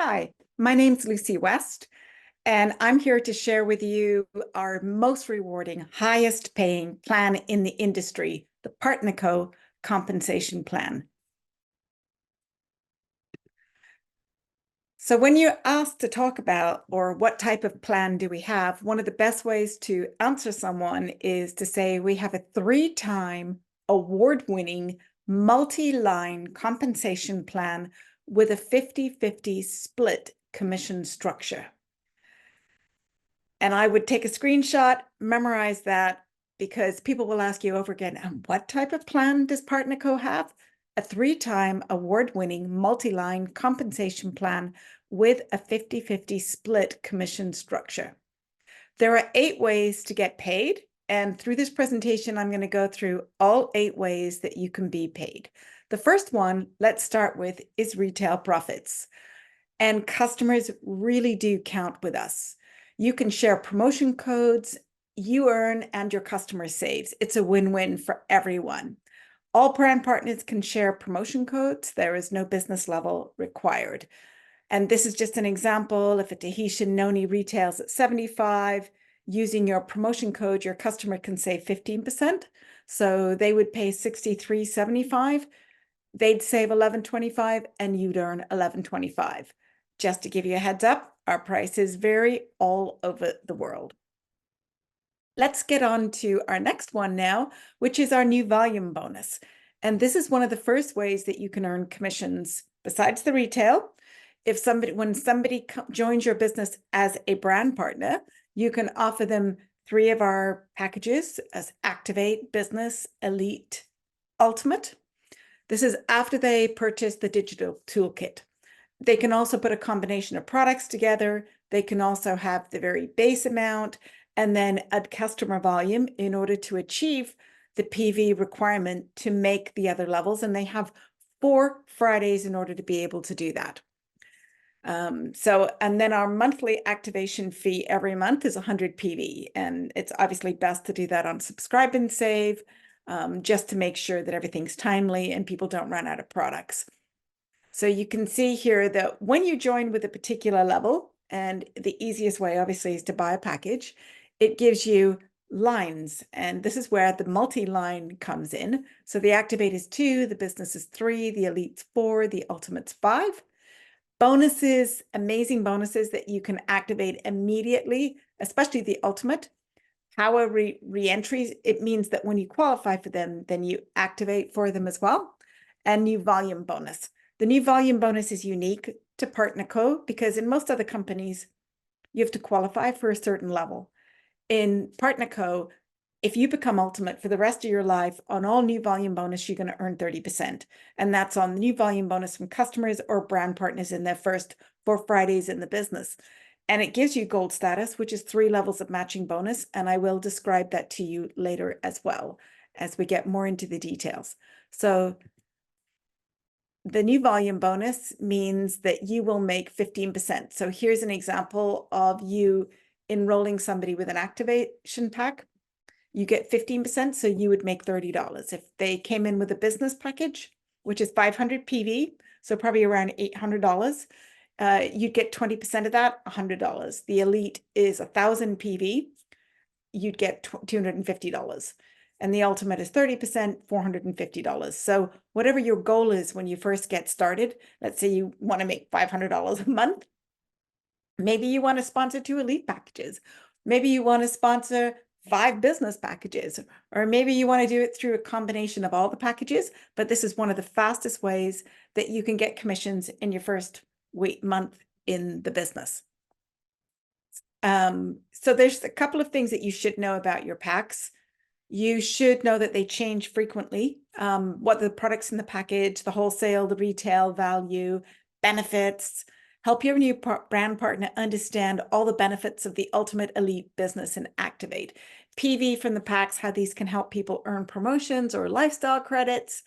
Hi, my name's Lucy West, and I'm here to share with you our most rewarding, highest paying plan in the industry, the Partnerco Compensation Plan. So when you're asked to talk about or what type of plan do we have, one of the best ways to answer someone is to say we have a 3-time award-winning multi-line compensation plan with a 50-50 split commission structure. And I would take a screenshot, memorize that, because people will ask you over again, and what type of plan does Partnerco have? A 3-time award-winning multi-line compensation plan with a 50-50 split commission structure. There are 8 ways to get paid. And through this presentation, I'm going to go through all 8 ways that you can be paid. The first one, let's start with, is retail profits. And customers really do count with us. You can share promotion codes, you earn, and your customer saves. It's a win-win for everyone. All brand partners can share promotion codes. There is no business level required. And this is just an example. If a Tahitian noni retails at 75, using your promotion code, your customer can save 15%. So they would pay $63.75. They'd save $11.25 and you'd earn $11.25. Just to give you a heads up, our prices vary all over the world. Let's get on to our next one now, which is our new volume bonus. And this is one of the first ways that you can earn commissions besides the retail. When somebody joins your business as a brand partner, you can offer them 3 of our packages as Activate, Business, Elite, Ultimate. This is after they purchase the digital toolkit. They can also put a combination of products together. They can also have the very base amount and then add customer volume in order to achieve the PV requirement to make the other levels. And they have 4 Fridays in order to be able to do that. And then our monthly activation fee every month is 100 PV. And it's obviously best to do that on Subscribe and Save, just to make sure that everything's timely and people don't run out of products. So you can see here that when you join with a particular level, and the easiest way obviously is to buy a package, it gives you lines. And this is where the multi-line comes in. So the Activate is 2, the Business is 3, the Elite's 4, the Ultimate's 5. Bonuses, amazing bonuses that you can activate immediately, especially the Ultimate. Power re-entries, it means that when you qualify for them, then you activate for them as well. And new volume bonus. The new volume bonus is unique to Partnerco because in most other companies, you have to qualify for a certain level. In Partnerco, if you become Ultimate for the rest of your life, on all new volume bonus, you're going to earn 30%. And that's on the new volume bonus from customers or brand partners in their first 4 Fridays in the business. And it gives you gold status, which is 3 levels of matching bonus. And I will describe that to you later as well, as we get more into the details. So the new volume bonus means that you will make 15%. So here's an example of you enrolling somebody with an activation pack. You get 15%, so you would make $30. If they came in with a business package, which is 500 PV, so probably around $800, you'd get 20% of that, $100. The Elite is 1,000 PV, you'd get $250. And the Ultimate is 30%, $450. So whatever your goal is when you first get started, let's say you want to make $500 a month, maybe you want to sponsor 2 Elite packages. Maybe you want to sponsor 5 business packages, or maybe you want to do it through a combination of all the packages, but this is one of the fastest ways that you can get commissions in your first month in the business. So there's a couple of things that you should know about your packs. You should know that they change frequently. What the products in the package, the wholesale, the retail value, benefits, help your new brand partner understand all the benefits of the Ultimate, Elite, Business, and Activate. PV from the packs, how these can help people earn promotions or lifestyle credits,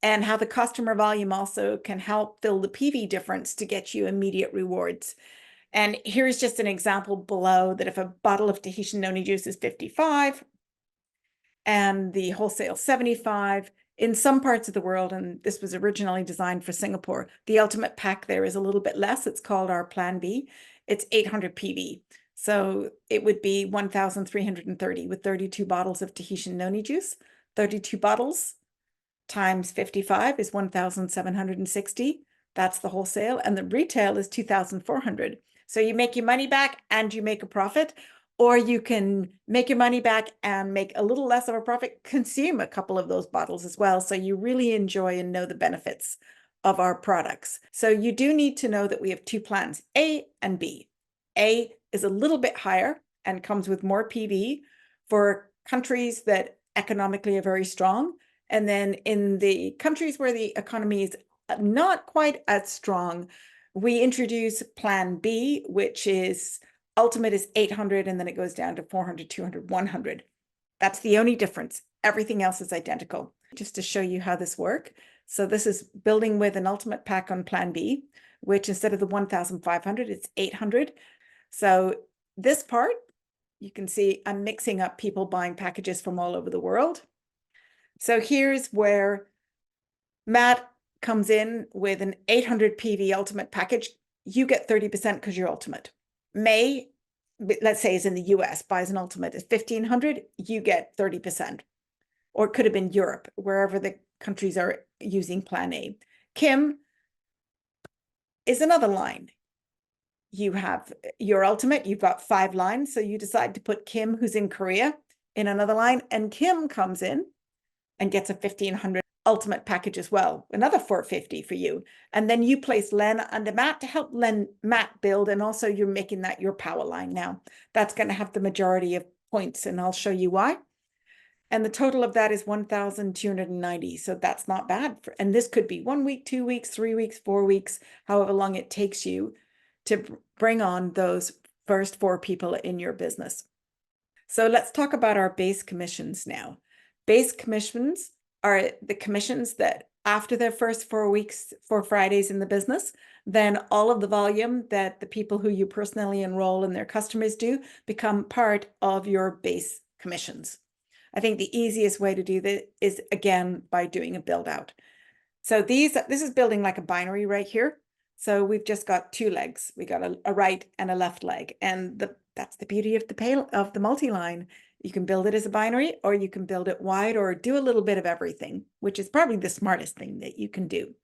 and how the customer volume also can help fill the PV difference to get you immediate rewards. And here's just an example below that if a bottle of Tahitian noni juice is $55 and the wholesale $75, In some parts of the world, and this was originally designed for Singapore, the ultimate pack there is a little bit less. It's called our Plan B. It's 800 PV. So it would be 1,330 with 32 bottles of Tahitian noni juice. 32 bottles times 55 is 1,760. That's the wholesale. And the retail is 2,400. So you make your money back and you make a profit, or you can make your money back and make a little less of a profit, consume a couple of those bottles as well. So you really enjoy and know the benefits of our products. So you do need to know that we have two plans, A and B. A is a little bit higher and comes with more PV for countries that economically are very strong. And then in the countries where the economy is not quite as strong, we introduce Plan B, which is ultimate is 800, and then it goes down to 400, 200, 100. That's the only difference. Everything else is identical. Just to show you how this works. So this is building with an ultimate pack on Plan B, which instead of the 1,500, it's 800. So this part, you can see I'm mixing up people buying packages from all over the world. So here's where Matt comes in with an 800 PV ultimate package. You get 30% because you're ultimate. May, let's say, is in the US, buys an ultimate at 1,500, you get 30%. Or it could have been Europe, wherever the countries are using Plan A. Kim is another line. You have your ultimate, you've got 5 lines, so you decide to put Kim, who's in Korea, in another line, and Kim comes in and gets a 1,500 ultimate package as well, another 450 for you. And then you place Len under Matt to help Matt build, and also you're making that your power line now. That's going to have the majority of points, and I'll show you why. And the total of that is 1,290. So that's not bad. And this could be 1 week, 2 weeks, 3 weeks, 4 weeks, however long it takes you to bring on those first 4 people in your business. So let's talk about our base commissions now. Base commissions are the commissions that after their first 4 weeks, 4 Fridays in the business, then all of the volume that the people who you personally enroll and their customers do become part of your base commissions. I think the easiest way to do that is, again, by doing a build out. So this is building like a binary right here. So we've just got 2 legs. We got a right and a left leg. And that's the beauty of the multi-line. You can build it as a binary, or you can build it wide, or do a little bit of everything, which is probably the smartest thing that you can do.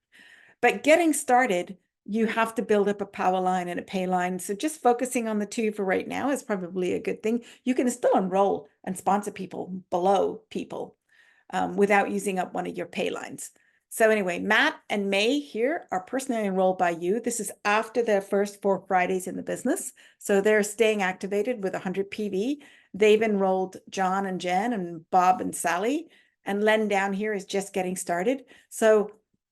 But getting started, you have to build up a power line and a pay line. So just focusing on the 2 for right now is probably a good thing. You can still enroll and sponsor people below people without using up one of your pay lines. So anyway, Matt and May here are personally enrolled by you. This is after their first 4 Fridays in the business. So they're staying activated with 100 PV. They've enrolled John and Jen and Bob and Sally. And Len down here is just getting started. So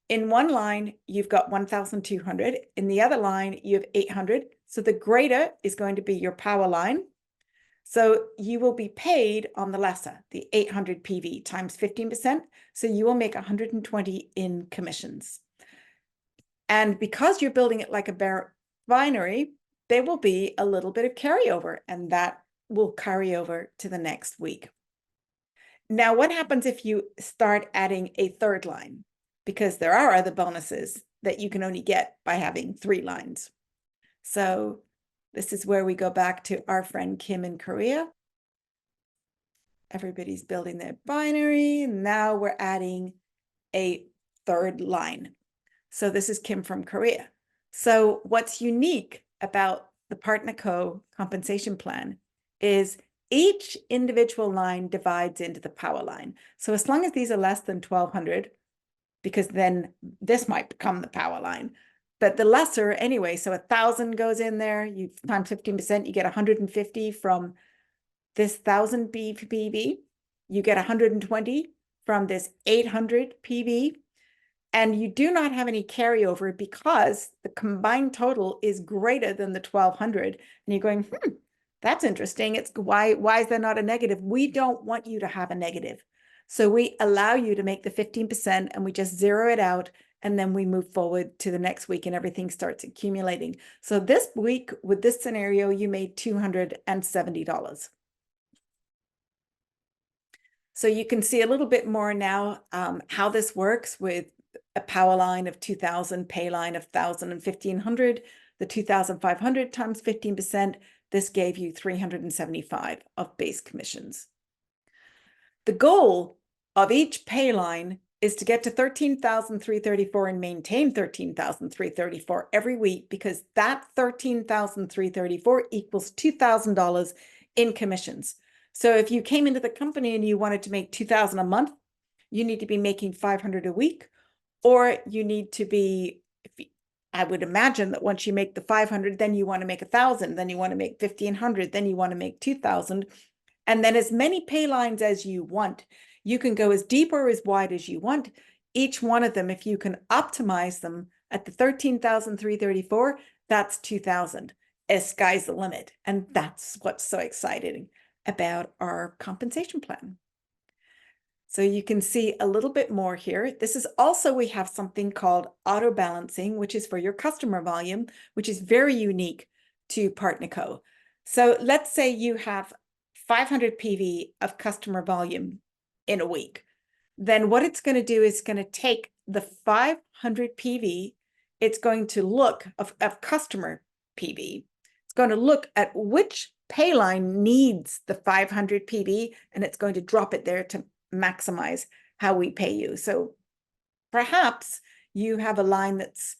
in one line, you've got 1,200. In the other line, you have 800. So the greater is going to be your power line. So you will be paid on the lesser, the 800 PV times 15%. So you will make 120 in commissions. And because you're building it like a binary, there will be a little bit of carryover, and that will carry over to the next week. Now, what happens if you start adding a 3rd line? Because there are other bonuses that you can only get by having 3 lines. So this is where we go back to our friend Kim in Korea. Everybody's building their binary. Now we're adding a 3rd line. So this is Kim from Korea. So what's unique about the PartnerCo compensation plan is each individual line divides into the power line. So as long as these are less than 1,200, because then this might become the power line. But the lesser anyway, so 1,000 goes in there, you times 15%, you get 150 from this 1,000 PV, you get 120 from this 800 PV, and you do not have any carryover because the combined total is greater than the 1,200. And you're going, that's interesting. It's why is there not a negative? We don't want you to have a negative. So we allow you to make the 15%, and we just zero it out, and then we move forward to the next week and everything starts accumulating. So this week with this scenario, you made $270. So you can see a little bit more now how this works with a power line of 2,000, pay line of 1,000 and 1,500, the 2,500 times 15%, this gave you 375 of base commissions. The goal of each pay line is to get to 13,334 and maintain 13,334 every week, because that 13,334 equals $2,000 in commissions. So if you came into the company and you wanted to make 2,000 a month, you need to be making 500 a week, or you need to be, I would imagine that once you make the 500, then you want to make 1,000, then you want to make 1,500, then you want to make 2,000, and then as many pay lines as you want. You can go as deep or as wide as you want. Each one of them, if you can optimize them at the 13,334, that's 2,000. As sky's the limit. And that's what's so exciting about our compensation plan. So you can see a little bit more here. This is also, we have something called auto balancing, which is for your customer volume, which is very unique to Partnerco. So let's say you have 500 PV of customer volume in a week. Then what it's going to do is going to take the 500 PV, it's going to look of customer PV. It's going to look at which pay line needs the 500 PV, and it's going to drop it there to maximize how we pay you. So perhaps you have a line that's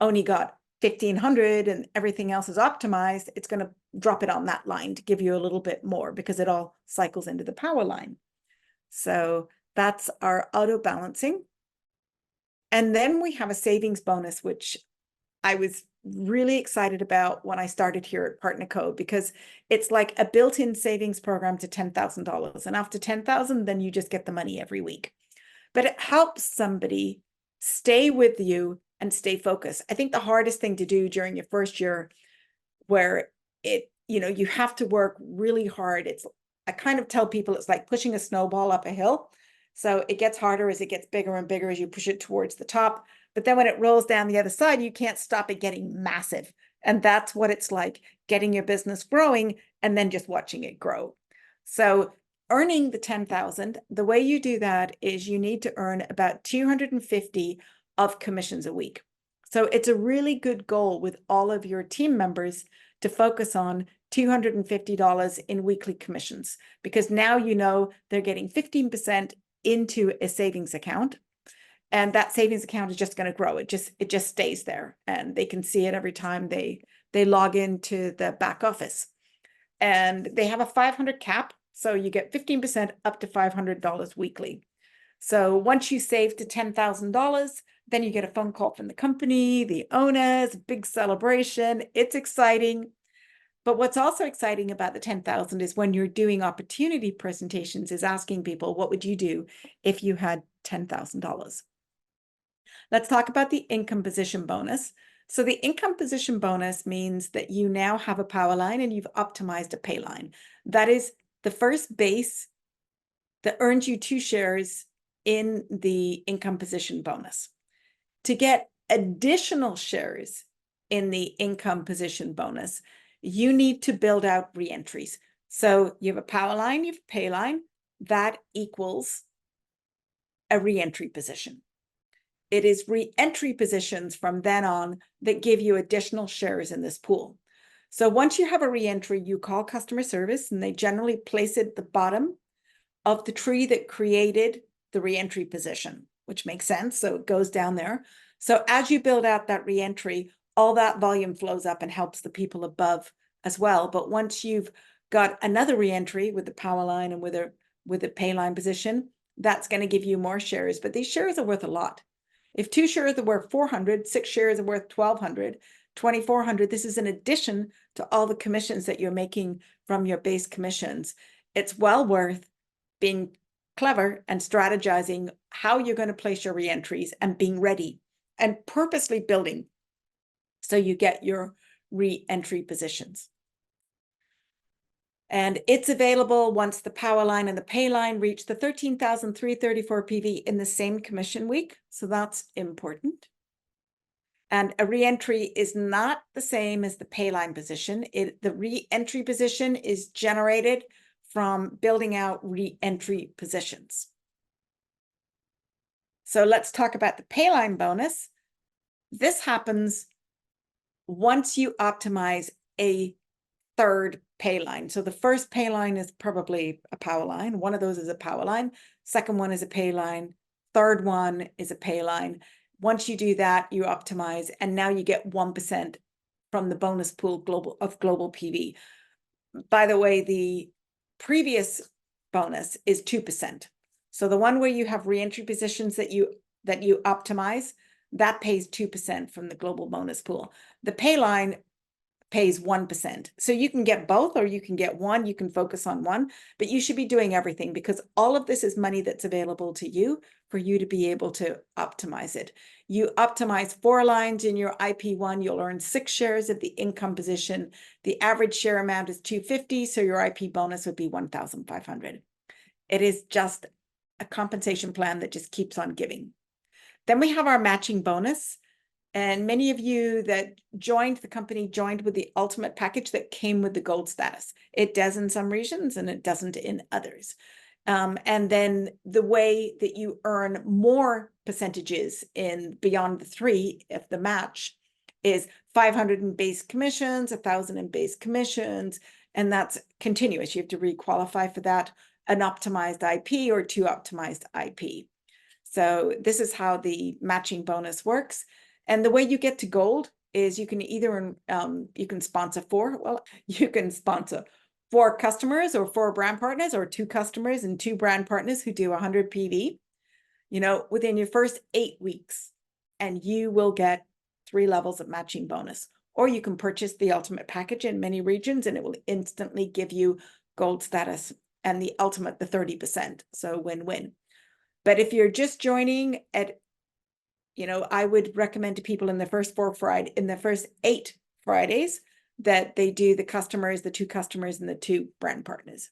only got 1,500 and everything else is optimized. It's going to drop it on that line to give you a little bit more, because it all cycles into the power line. So that's our auto balancing. And then we have a savings bonus, which I was really excited about when I started here at Partnerco, because it's like a built-in savings program to $10,000. And after 10,000, then you just get the money every week. But it helps somebody stay with you and stay focused. I think the hardest thing to do during your first year, where you have to work really hard. I kind of tell people it's like pushing a snowball up a hill. So it gets harder as it gets bigger and bigger as you push it towards the top. But then when it rolls down the other side, you can't stop it getting massive. And that's what it's like, getting your business growing and then just watching it grow. So earning the 10,000, the way you do that is you need to earn about 250 of commissions a week. So it's a really good goal with all of your team members to focus on $250 in weekly commissions, because now you know they're getting 15% into a savings account, and that savings account is just going to grow. It just stays there, and they can see it every time they log into the back office. And they have a 500 cap, so you get 15% up to $500 weekly. So once you save to $10,000, then you get a phone call from the company, the owners, big celebration. It's exciting. But what's also exciting about the 10,000 is when you're doing opportunity presentations, is asking people, what would you do if you had $10,000? Let's talk about the income position bonus. So the income position bonus means that you now have a power line and you've optimized a pay line. That is the first base that earns you 2 shares in the income position bonus. To get additional shares in the income position bonus, you need to build out reentries. So you have a power line, you have a pay line, that equals a reentry position. It is reentry positions from then on that give you additional shares in this pool. So once you have a reentry, you call customer service, and they generally place it at the bottom of the tree that created the reentry position, which makes sense. So it goes down there. So as you build out that reentry, all that volume flows up and helps the people above as well. But once you've got another reentry with the power line and with a pay line position, that's going to give you more shares. But these shares are worth a lot. If 2 shares are worth 400, 6 shares are worth 1,200, 2,400, this is in addition to all the commissions that you're making from your base commissions. It's well worth being clever and strategizing how you're going to place your reentries and being ready and purposely building so you get your reentry positions. And it's available once the power line and the pay line reach the 13,334 PV in the same commission week. So that's important. And a reentry is not the same as the pay line position. The reentry position is generated from building out re-entry positions. So let's talk about the Payline bonus. This happens once you optimize a third pay line. So the first pay line is probably a power line. One of those is a power line. Second one is a pay line. Third one is a pay line. Once you do that, you optimize, and now you get 1% from the bonus pool global PV. By the way, the previous bonus is 2%. So the one where you have reentry positions that you optimize, that pays 2% from the global bonus pool. The pay line pays 1%. So you can get both, or you can get one, you can focus on one, but you should be doing everything, because all of this is money that's available to you for you to be able to optimize it. You optimize 4 lines in your IP1, you'll earn 6 shares of the income position. The average share amount is 250, so your IP bonus would be 1,500. It is just a compensation plan that just keeps on giving. Then we have our matching bonus. And many of you that joined the company joined with the ultimate package that came with the gold status. It does in some regions and it doesn't in others. And then the way that you earn more percentages in beyond the 3, if the match, is 500 in base commissions, 1,000 in base commissions, and that's continuous. You have to re-qualify for that, an optimized IP or 2 optimized IP. So this is how the matching bonus works. And the way you get to gold is you can either, you can sponsor 4 customers or 4 brand partners, or 2 customers and 2 brand partners who do 100 PV, within your first 8 weeks, and you will get 3 levels of matching bonus. Or you can purchase the ultimate package in many regions and it will instantly give you gold status, and the ultimate, the 30%. So win-win. But if you're just joining at, I would recommend to people in the first 8 Fridays that they do the customers, the 2 customers and the 2 brand partners.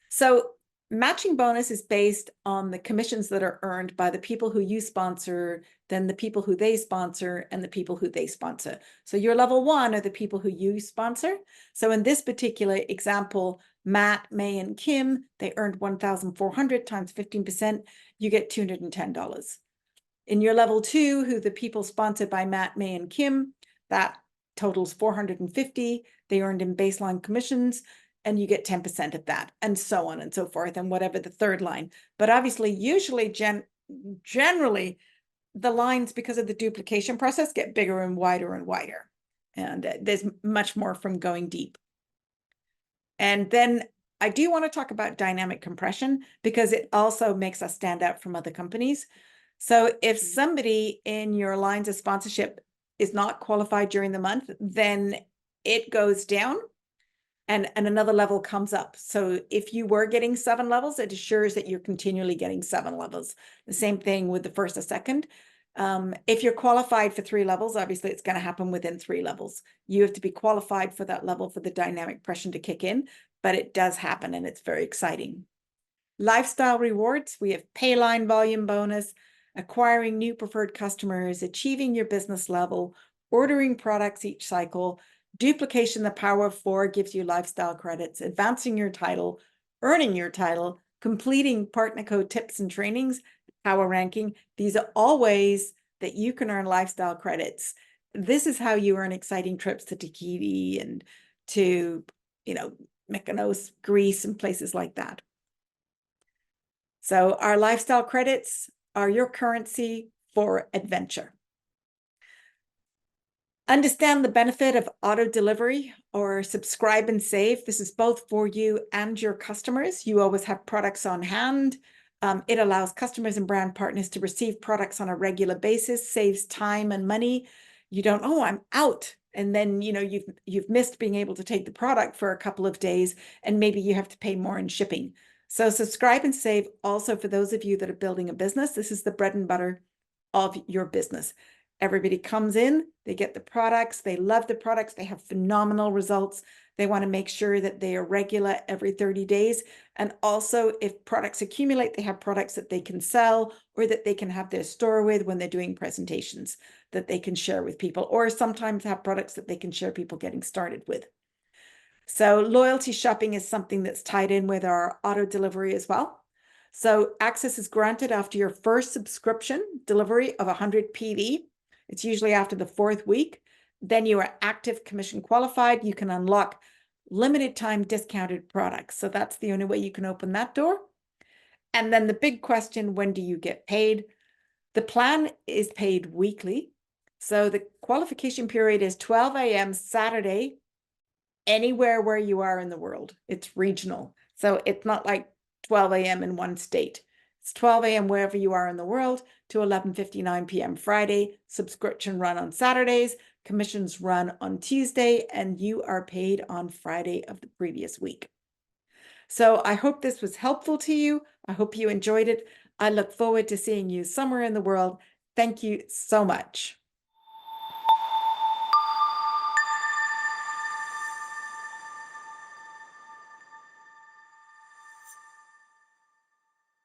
So matching bonus is based on the commissions that are earned by the people who you sponsor, then the people who they sponsor, and the people who they sponsor. So your level 1 are the people who you sponsor. So in this particular example, Matt, May, and Kim, they earned 1,400 times 15%, you get $210. In your level 2, who the people sponsored by Matt, May, and Kim, that totals 450. They earned in baseline commissions, and you get 10% of that, and so on and so forth, and whatever the third line. But obviously, usually, generally, the lines, because of the duplication process, get bigger and wider. And there's much more from going deep. And then I do want to talk about dynamic compression, because it also makes us stand out from other companies. So if somebody in your lines of sponsorship is not qualified during the month, then it goes down and another level comes up. So if you were getting 7 levels, it assures that you're continually getting 7 levels. The same thing with the first or second. If you're qualified for 3 levels, obviously it's going to happen within 3 levels. You have to be qualified for that level for the dynamic compression to kick in, but it does happen and it's very exciting. Lifestyle rewards, we have Payline volume bonus, acquiring new preferred customers, achieving your business level, ordering products each cycle, duplication, the power of 4 gives you lifestyle credits, advancing your title, earning your title, completing partner code tips and trainings, power ranking. These are all ways that you can earn lifestyle credits. This is how you earn exciting trips to Tahiti and to, Mykonos, Greece, and places like that. So our lifestyle credits are your currency for adventure. Understand the benefit of auto delivery or subscribe and save. This is both for you and your customers. You always have products on hand. It allows customers and brand partners to receive products on a regular basis, saves time and money. You don't, oh, I'm out. And then, you've missed being able to take the product for a couple of days, and maybe you have to pay more in shipping. So subscribe and save also for those of you that are building a business. This is the bread and butter of your business. Everybody comes in, they get the products, they love the products, they have phenomenal results. They want to make sure that they are regular every 30 days. And also, if products accumulate, they have products that they can sell or that they can have their store with when they're doing presentations that they can share with people, or sometimes have products that they can share people getting started with. So loyalty shopping is something that's tied in with our auto delivery as well. So access is granted after your first subscription delivery of 100 PV. It's usually after the 4th week. Then you are active commission qualified. You can unlock limited time discounted products. So that's the only way you can open that door. And then the big question, when do you get paid? The plan is paid weekly. So the qualification period is 12 a.m. Saturday, anywhere where you are in the world. It's regional. So it's not like 12 a.m. in one state. It's 12 a.m. wherever you are in the world to 11:59 p.m. Friday. Subscription run on Saturdays, commissions run on Tuesday, and you are paid on Friday of the previous week. So I hope this was helpful to you. I hope you enjoyed it. I look forward to seeing you somewhere in the world. Thank you so much.